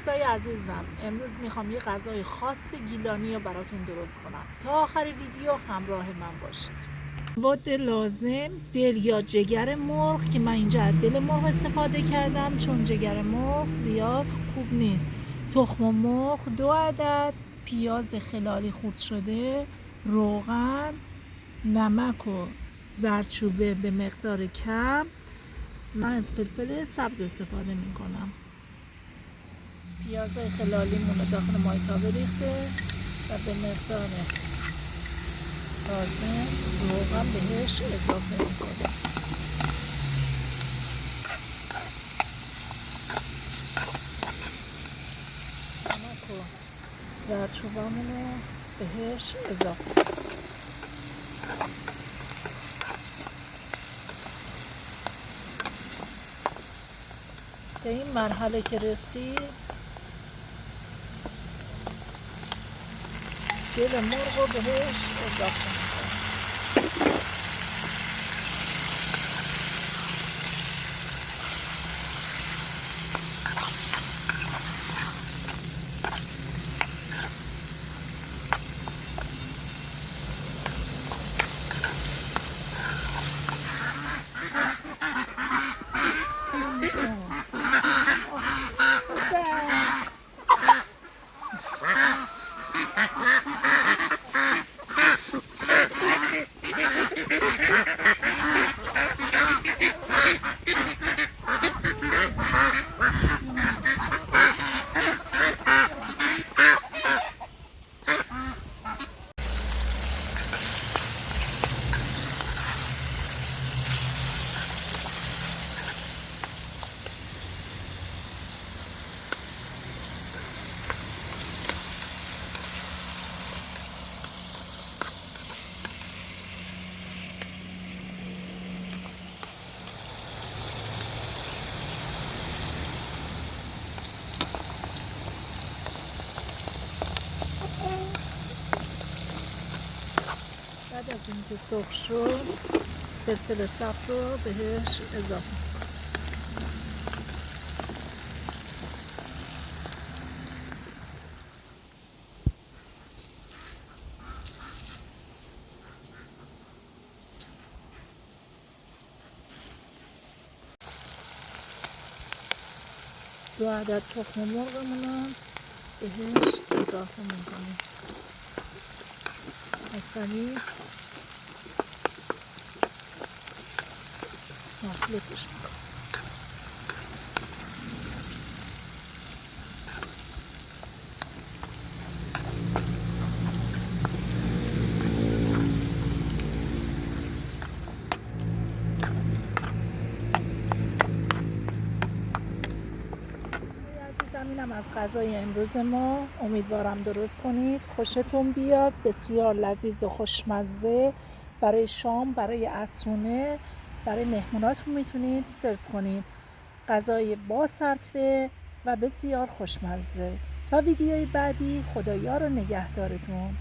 دوستای عزیزم، امروز میخوام یه غذای خاص گیلانی رو براتون درست کنم. تا آخر ویدیو همراه من باشید. مواد لازم: دل یا جگر مرغ که من اینجا از دل مرغ استفاده کردم چون جگر مرغ زیاد خوب نیست. تخم مرغ 2 عدد، پیاز خلالی خرد شده، روغن، نمک و زردچوبه به مقدار کم. من از فلفل سبز استفاده میکنم. پیاز خلالیمون رو داخل مایتابه ریخته و به مقدار لازم روغن بهش اضافه میکنیم. نمک و زردچوبه‌مون رو بهش اضافه میکنیم. به این مرحله که رسید دل مرغ رو بهش اضافه میکنیم. بعد از اینکه سرخ شد فلفل سبز رو بهش اضافه کنیم. دو عدد تخم مرغمون رو بهش اضافه میکنیم. مثلا مخلوطش میکنیم. اینم از غذای امروز ما. امیدوارم درست کنید، خوشتون بیاد. بسیار لذیذ و خوشمزه. برای شام، برای عصرونه، برای مهموناتون میتونید سرو کنید. غذای با صرفه و بسیار خوشمزه. تا ویدیوی بعدی، خدایا رو نگهدارتون.